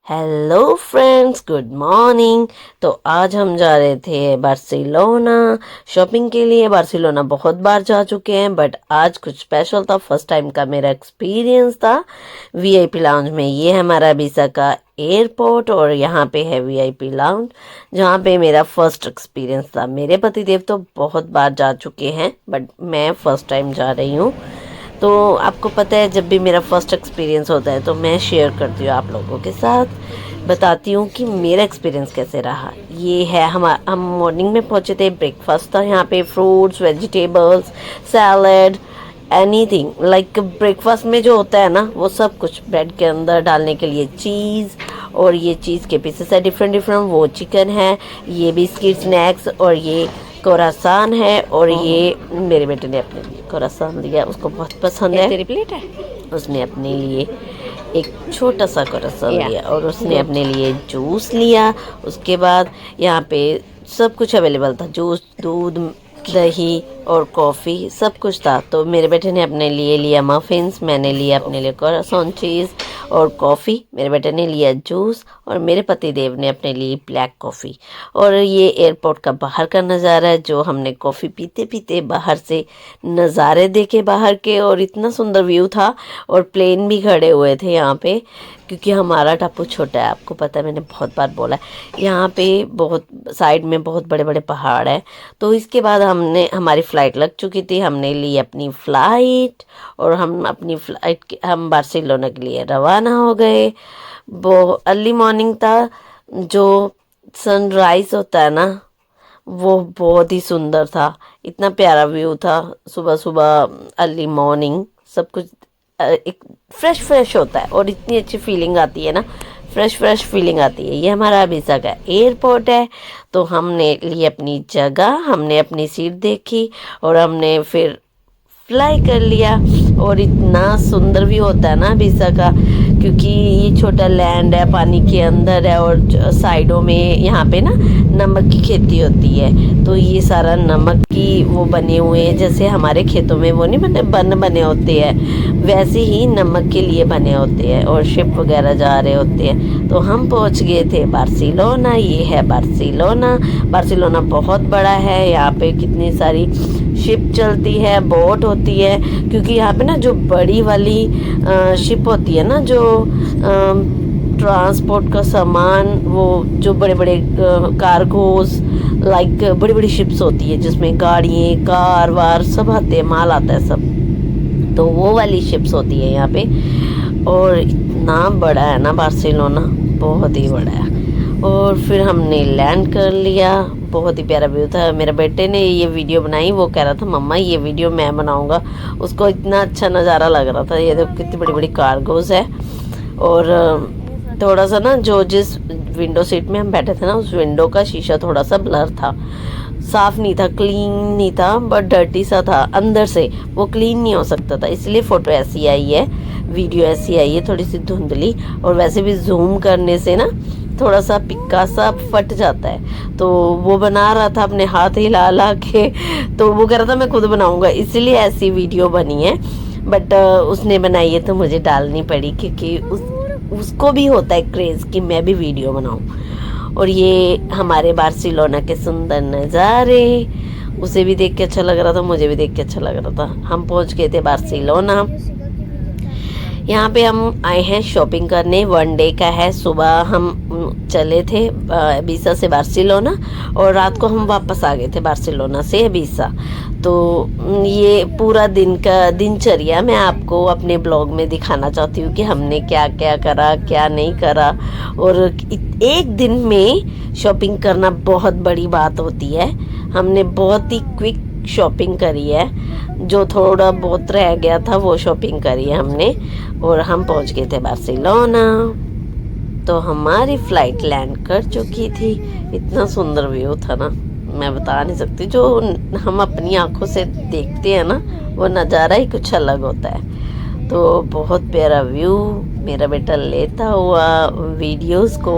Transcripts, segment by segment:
Hello friends, good morning. तो आज हम जा रहे थे बार्सिलोना शॉपिंग के लिए। बार्सिलोना बहुत बार जा चुके हैं बट आज कुछ स्पेशल था, फर्स्ट टाइम का मेरा एक्सपीरियंस था वीआईपी लाउंज में। ये है हमारा बीसा का एयरपोर्ट और यहाँ पे है वीआईपी लाउंज जहाँ पे मेरा फर्स्ट एक्सपीरियंस था। मेरे पतिदेव तो बहुत बार जा चुके हैं बट मैं फर्स्ट टाइम जा रही हूँ। तो आपको पता है जब भी मेरा फर्स्ट एक्सपीरियंस होता है तो मैं शेयर करती हूँ आप लोगों के साथ, बताती हूँ कि मेरा एक्सपीरियंस कैसे रहा। ये है हम मॉर्निंग में पहुँचे थे, ब्रेकफास्ट था यहाँ पे, fruits, vegetables, salad, anything like breakfast में जो होता है ना वो सब कुछ। ब्रेड के अंदर डालने के लिए चीज़, और ये चीज़ के पीसेस है डिफरेंट डिफरेंट, वो चिकन है, ये बिस्किट स्नैक्स, और ये कोरासान है। और ये मेरे बेटे ने अपने लिए कोरासान लिया, उसको बहुत पसंद है। तेरी प्लेट है। उसने अपने लिए एक छोटा सा कोरासान लिया और उसने अपने लिए जूस लिया। उसके बाद यहाँ पे सब कुछ अवेलेबल था, जूस, दूध, दही और कॉफ़ी, सब कुछ था। तो मेरे बेटे ने अपने लिए लिया मफ़िन्स, मैंने लिया अपने लिए कोरासान चीज़ और कॉफ़ी, मेरे बेटे ने लिया जूस और मेरे पति देव ने अपने लिए ब्लैक कॉफ़ी। और ये एयरपोर्ट का बाहर का नज़ारा है, जो हमने कॉफ़ी पीते पीते बाहर से नज़ारे देखे बाहर के, और इतना सुंदर व्यू था। और प्लेन भी खड़े हुए थे यहाँ पे, क्योंकि हमारा टापू छोटा है, आपको पता है, मैंने बहुत बार बोला है। यहाँ पे बहुत साइड में बहुत बड़े बड़े पहाड़ हैं। तो इसके बाद हमारी फ़्लाइट लग चुकी थी, हमने ली अपनी फ़्लाइट और हम बार्सिलोना के लिए रवाना हो गए। वो अर्ली मॉर्निंग था, जो सनराइज़ होता है ना वो बहुत ही सुंदर था, इतना प्यारा व्यू था। सुबह सुबह अर्ली मॉर्निंग सब कुछ एक फ्रेश फ्रेश होता है और इतनी अच्छी फीलिंग आती है ना, फ्रेश फ्रेश फीलिंग आती है। ये हमारा अबीसा का एयरपोर्ट है। तो हमने ली अपनी जगह, हमने अपनी सीट देखी और हमने फिर फ्लाई कर लिया। और इतना सुंदर भी होता है ना अबीसा का, क्योंकि ये छोटा लैंड है, पानी के अंदर है और साइडों में यहाँ पे ना नमक की खेती होती है। तो ये सारा नमक की वो बने हुए हैं, जैसे हमारे खेतों में वो नहीं बने होते हैं, वैसे ही नमक के लिए बने होते हैं और शिप वगैरह जा रहे होते हैं। तो हम पहुँच गए थे बार्सिलोना। ये है बार्सिलोना। बार्सिलोना बहुत बड़ा है, यहाँ पे कितनी सारी शिप चलती है, बोट होती है, क्योंकि यहाँ पे ना जो बड़ी वाली शिप होती है ना, जो ट्रांसपोर्ट का सामान, वो जो बड़े बड़े कार्गोस लाइक बड़ी बड़ी शिप्स होती है जिसमें गाड़ियाँ, कार वार सब आते हैं, माल आता है सब, तो वो वाली शिप्स होती है यहाँ पे। और इतना बड़ा है ना बार्सिलोना, बहुत ही बड़ा है। और फिर हमने लैंड कर लिया, बहुत ही प्यारा व्यू था। मेरे बेटे ने ये वीडियो बनाई, वो कह रहा था मम्मा ये वीडियो मैं बनाऊंगा, उसको इतना अच्छा नज़ारा लग रहा था। ये देखो कितनी बड़ी बड़ी कार्गोज है। और थोड़ा सा ना जो जिस विंडो सीट में हम बैठे थे ना, उस विंडो का शीशा थोड़ा सा ब्लर था, साफ नहीं था, क्लीन नहीं था, बट डर्टी सा था अंदर से, वो क्लीन नहीं हो सकता था, इसलिए फ़ोटो ऐसी आई है, वीडियो ऐसी आई है, थोड़ी सी धुंधली। और वैसे भी जूम करने से ना थोड़ा सा पिक्का सा फट जाता है। तो वो बना रहा था अपने हाथ हिला हिला के, तो वो कह रहा था मैं खुद बनाऊंगा, इसीलिए ऐसी वीडियो बनी है। बट उसने बनाई है तो मुझे डालनी पड़ी, क्योंकि उसको भी होता है क्रेज़ कि मैं भी वीडियो बनाऊं। और ये हमारे बार्सिलोना के सुंदर नज़ारे, उसे भी देख के अच्छा लग रहा था, मुझे भी देख के अच्छा लग रहा था। हम पहुंच गए थे बार्सिलोना। यहाँ पे हम आए हैं शॉपिंग करने, वन डे का है। सुबह हम चले थे अबीसा से बार्सिलोना और रात को हम वापस आ गए थे बार्सिलोना से अबीसा। तो ये पूरा दिन का दिनचर्या मैं आपको अपने ब्लॉग में दिखाना चाहती हूँ कि हमने क्या क्या करा, क्या नहीं करा। और एक दिन में शॉपिंग करना बहुत बड़ी बात होती है। हमने बहुत ही क्विक शॉपिंग करी है, जो थोड़ा बहुत रह गया था वो शॉपिंग करी है हमने। और हम पहुंच गए थे बार्सिलोना। तो हमारी फ़्लाइट लैंड कर चुकी थी, इतना सुंदर व्यू था ना, मैं बता नहीं सकती। जो हम अपनी आंखों से देखते हैं ना, वो नज़ारा ही कुछ अलग होता है। तो बहुत प्यारा व्यू, मेरा बेटा लेता हुआ वीडियोस को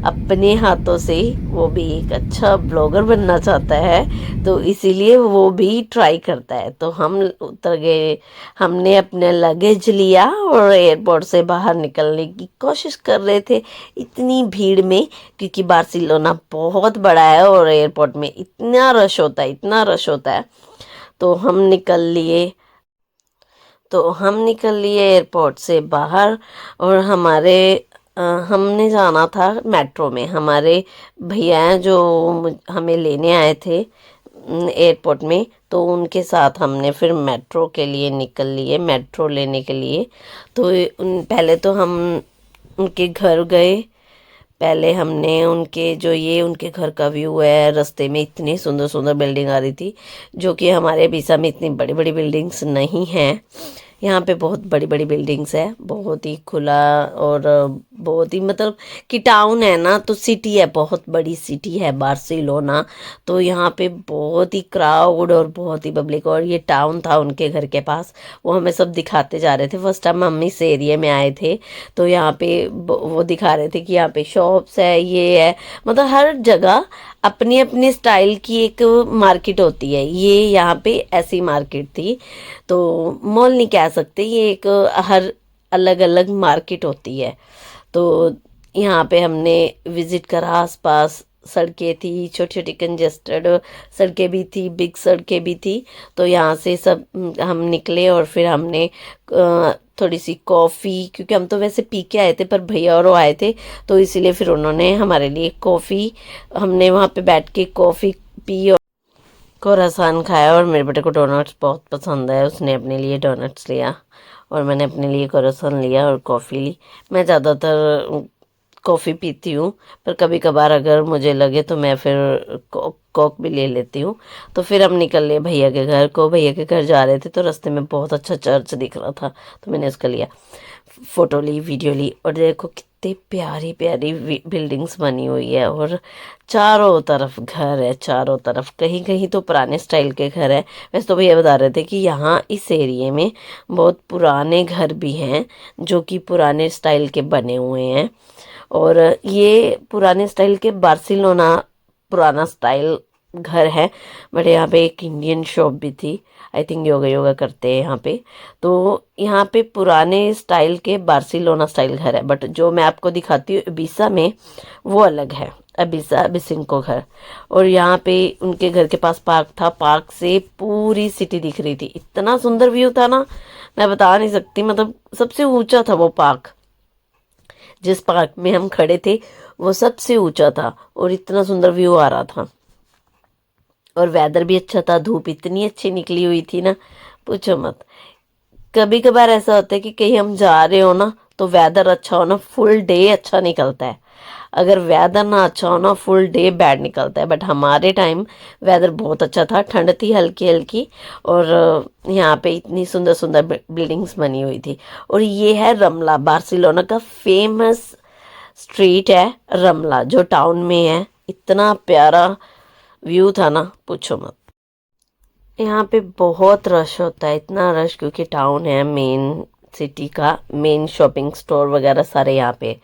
अपने हाथों से। वो भी एक अच्छा ब्लॉगर बनना चाहता है, तो इसीलिए वो भी ट्राई करता है। तो हम उतर गए, हमने अपने लगेज लिया और एयरपोर्ट से बाहर निकलने की कोशिश कर रहे थे इतनी भीड़ में, क्योंकि बार्सिलोना बहुत बड़ा है और एयरपोर्ट में इतना रश होता है, इतना रश होता है। तो हम निकल लिए, एयरपोर्ट से बाहर। और हमने जाना था मेट्रो में। हमारे भैया हैं जो हमें लेने आए थे एयरपोर्ट में, तो उनके साथ हमने फिर मेट्रो के लिए निकल लिए, मेट्रो लेने के लिए। तो पहले तो हम उनके घर गए। पहले हमने उनके घर का व्यू है। रास्ते में इतनी सुंदर सुंदर बिल्डिंग आ रही थी, जो कि हमारे बीसा में इतनी बड़ी बड़ी बिल्डिंग्स नहीं हैं। यहाँ पे बहुत बड़ी बड़ी बिल्डिंग्स है, बहुत ही खुला और बहुत ही मतलब कि टाउन है ना, तो सिटी है, बहुत बड़ी सिटी है बार्सिलोना। तो यहाँ पे बहुत ही क्राउड और बहुत ही पब्लिक। और ये टाउन था उनके घर के पास, वो हमें सब दिखाते जा रहे थे। फर्स्ट टाइम हम इस एरिया में आए थे, तो यहाँ पे वो दिखा रहे थे कि यहाँ पे शॉप्स है, ये है, मतलब हर जगह अपनी अपनी स्टाइल की एक मार्केट होती है। ये यहाँ पे ऐसी मार्केट थी, तो मॉल नहीं कह सकते, ये एक हर अलग अलग मार्केट होती है। तो यहाँ पे हमने विजिट करा। आसपास सड़कें थी, छोटी छोटी कंजेस्टेड सड़कें भी थी, बिग सड़कें भी थी। तो यहाँ से सब हम निकले और फिर हमने थोड़ी सी कॉफ़ी, क्योंकि हम तो वैसे पी के आए थे, पर भैया और वो आए थे, तो इसीलिए फिर उन्होंने हमारे लिए कॉफ़ी, हमने वहाँ पे बैठ के कॉफ़ी पी और croissant खाया। और मेरे बेटे को डोनट्स बहुत पसंद है, उसने अपने लिए डोनट्स लिया और मैंने अपने लिए croissant लिया और कॉफ़ी ली। मैं ज़्यादातर कॉफ़ी पीती हूँ, पर कभी कभार अगर मुझे लगे तो मैं फिर कोक भी ले लेती हूँ। तो फिर हम निकल लिए भैया के घर को। भैया के घर जा रहे थे, तो रास्ते में बहुत अच्छा चर्च दिख रहा था, तो मैंने उसका लिया, फ़ोटो ली, वीडियो ली। और देखो कितनी प्यारी प्यारी बिल्डिंग्स बनी हुई है, और चारों तरफ घर है, चारों तरफ। कहीं कहीं तो पुराने स्टाइल के घर है। वैसे तो भैया बता रहे थे कि यहाँ इस एरिए में बहुत पुराने घर भी हैं, जो कि पुराने स्टाइल के बने हुए हैं। और ये पुराने स्टाइल के बार्सिलोना पुराना स्टाइल घर है। बट यहाँ पे एक इंडियन शॉप भी थी, आई थिंक योगा योगा करते हैं यहाँ पे। तो यहाँ पे पुराने स्टाइल के बार्सिलोना स्टाइल घर है, बट जो मैं आपको दिखाती हूँ इबिसा में, वो अलग है। इबिसा बिसिंको घर। और यहाँ पे उनके घर के पास पार्क था, पार्क से पूरी सिटी दिख रही थी। इतना सुंदर व्यू था ना, मैं बता नहीं सकती। मतलब सबसे ऊंचा था वो पार्क, जिस पार्क में हम खड़े थे वो सबसे ऊंचा था, और इतना सुंदर व्यू आ रहा था। और वेदर भी अच्छा था, धूप इतनी अच्छी निकली हुई थी ना, पूछो मत। कभी कभार ऐसा होता है कि कहीं हम जा रहे हो ना, तो वेदर अच्छा हो ना, फुल डे अच्छा निकलता है। अगर वेदर ना अच्छा हो ना, फुल डे बैड निकलता है। बट हमारे टाइम वेदर बहुत अच्छा था, ठंड थी हल्की हल्की। और यहाँ पे इतनी सुंदर सुंदर बिल्डिंग्स बनी हुई थी। और ये है रमला, बार्सिलोना का फेमस स्ट्रीट है रमला, जो टाउन में है। इतना प्यारा व्यू था ना, पूछो मत। यहाँ पे बहुत रश होता है, इतना रश, क्योंकि टाउन है, मेन सिटी का मेन शॉपिंग स्टोर वगैरह सारे यहाँ पे।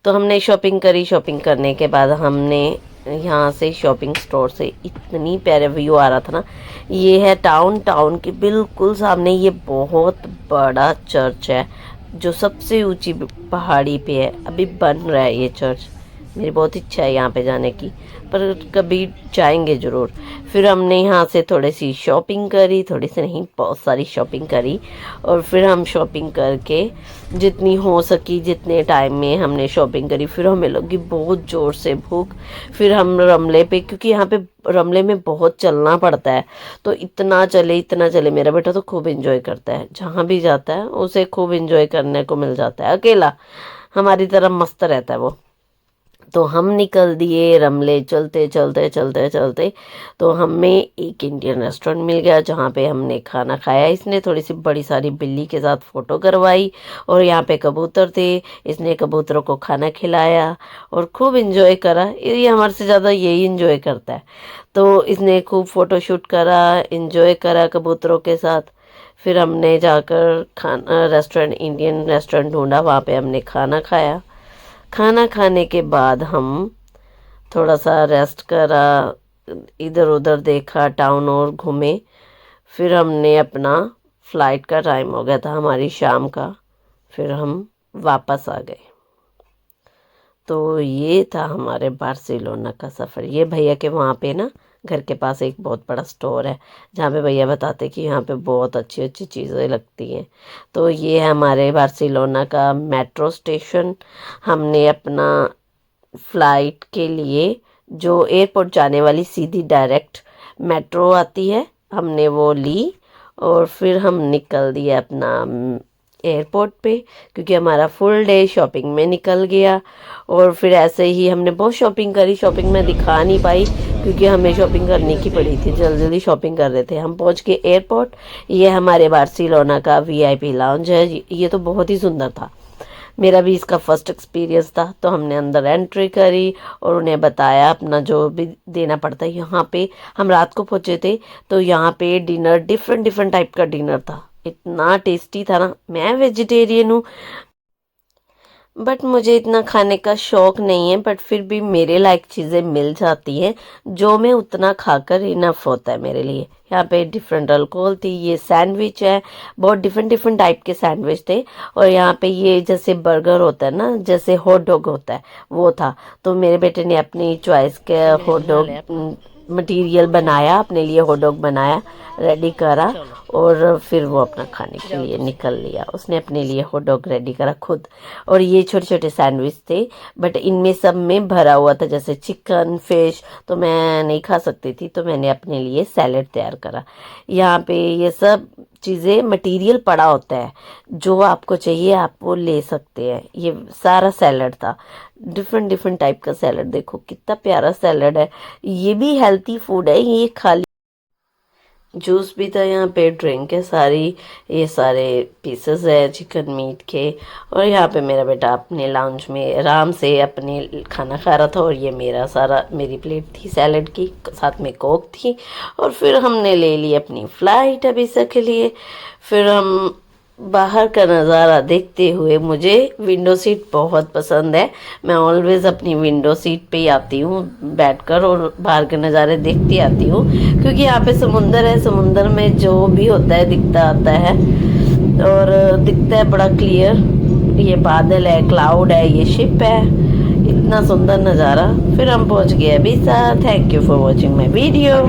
तो हमने शॉपिंग करी। शॉपिंग करने के बाद हमने यहाँ से शॉपिंग स्टोर से इतनी प्यारा व्यू आ रहा था ना। ये है टाउन, टाउन के बिल्कुल सामने ये बहुत बड़ा चर्च है, जो सबसे ऊंची पहाड़ी पे है। अभी बन रहा है ये चर्च। मेरी बहुत इच्छा है यहाँ पे जाने की, पर कभी जाएंगे ज़रूर। फिर हमने यहाँ से थोड़ी सी शॉपिंग करी, थोड़ी सी नहीं, बहुत सारी शॉपिंग करी। और फिर हम शॉपिंग करके जितनी हो सकी, जितने टाइम में हमने शॉपिंग करी, फिर हमें लगी बहुत ज़ोर से भूख। फिर हम रमले पे, क्योंकि यहाँ पे रमले में बहुत चलना पड़ता है, तो इतना चले इतना चले। मेरा बेटा तो खूब इंजॉय करता है, जहाँ भी जाता है उसे खूब इंजॉय करने को मिल जाता है। अकेला हमारी तरह मस्त रहता है वो। तो हम निकल दिए रमले, चलते चलते चलते चलते। तो हमें एक इंडियन रेस्टोरेंट मिल गया, जहाँ पे हमने खाना खाया। इसने थोड़ी सी बड़ी सारी बिल्ली के साथ फ़ोटो करवाई, और यहाँ पे कबूतर थे, इसने कबूतरों को खाना खिलाया और खूब इंजॉय करा। ये हमारे से ज़्यादा यही इंजॉय करता है। तो इसने खूब फ़ोटो शूट करा, इंजॉय करा कबूतरों के साथ। फिर हमने जाकर खाना रेस्टोरेंट, इंडियन रेस्टोरेंट ढूंढा, वहाँ पे हमने खाना खाया। खाना खाने के बाद हम थोड़ा सा रेस्ट करा, इधर उधर देखा, टाउन और घूमे। फिर हमने अपना फ्लाइट का टाइम हो गया था हमारी शाम का, फिर हम वापस आ गए। तो ये था हमारे बार्सिलोना का सफ़र। ये भैया के वहाँ पे ना घर के पास एक बहुत बड़ा स्टोर है जहाँ पे भैया बताते कि यहाँ पे बहुत अच्छी अच्छी चीज़ें लगती हैं। तो ये है हमारे बार्सिलोना का मेट्रो स्टेशन। हमने अपना फ़्लाइट के लिए जो एयरपोर्ट जाने वाली सीधी डायरेक्ट मेट्रो आती है, हमने वो ली और फिर हम निकल दिए अपना एयरपोर्ट पे, क्योंकि हमारा फुल डे शॉपिंग में निकल गया। और फिर ऐसे ही हमने बहुत शॉपिंग करी। शॉपिंग में दिखा नहीं पाई क्योंकि हमें शॉपिंग करने की पड़ी थी, जल्दी जल्दी शॉपिंग कर रहे थे। हम पहुंच गए एयरपोर्ट। ये हमारे बार्सिलोना का वीआईपी लाउंज है। ये तो बहुत ही सुंदर था, मेरा भी इसका फर्स्ट एक्सपीरियंस था। तो हमने अंदर एंट्री करी और उन्हें बताया अपना जो भी देना पड़ता है। यहाँ पे हम रात को पहुँचे थे, तो यहाँ पे डिनर डिफरेंट डिफरेंट टाइप का डिनर था, इतना टेस्टी था ना। मैं वेजिटेरियन हूँ बट मुझे इतना खाने का शौक नहीं है, बट फिर भी मेरे लायक चीज़ें मिल जाती हैं जो मैं उतना खाकर इनफ होता है मेरे लिए। यहाँ पे डिफरेंट अल्कोहल थी। ये सैंडविच है, बहुत डिफरेंट डिफरेंट टाइप के सैंडविच थे। और यहाँ पे ये जैसे बर्गर होता है ना, जैसे हॉट डॉग होता है, वो था। तो मेरे बेटे ने अपनी चॉइस के हॉट डॉग मटेरियल बनाया, अपने लिए हॉट डॉग बनाया, रेडी करा और फिर वो अपना खाने के लिए निकल लिया। उसने अपने लिए हॉट डॉग रेडी करा खुद। और ये छोटे छोटे सैंडविच थे, बट इनमें सब में भरा हुआ था जैसे चिकन, फिश। तो मैं नहीं खा सकती थी, तो मैंने अपने लिए सैलेड तैयार करा। यहाँ पे ये सब चीज़ें मटेरियल पड़ा होता है, जो आपको चाहिए आप वो ले सकते हैं। ये सारा सैलड था, डिफरेंट डिफरेंट टाइप का सैलड। देखो कितना प्यारा सैलड है। ये भी हेल्थी फूड है, ये खाली जूस भी था। यहाँ पे ड्रिंक है सारी, ये सारे पीसेस है चिकन मीट के। और यहाँ पे मेरा बेटा अपने लाउंज में आराम से अपने खाना खा रहा था। और ये मेरी प्लेट थी सैलेड की, साथ में कोक थी। और फिर हमने ले ली अपनी फ़्लाइट अभी से के लिए। फिर हम बाहर का नज़ारा देखते हुए, मुझे विंडो सीट बहुत पसंद है। मैं ऑलवेज़ अपनी विंडो सीट पे ही आती हूँ बैठकर और बाहर के नज़ारे देखती आती हूँ, क्योंकि यहाँ पे समुंदर है। समुंदर में जो भी होता है दिखता आता है और दिखता है बड़ा क्लियर। ये बादल है, क्लाउड है, ये शिप है, इतना सुंदर नज़ारा। फिर हम पहुँच गए अभी। Thank you for watching my video.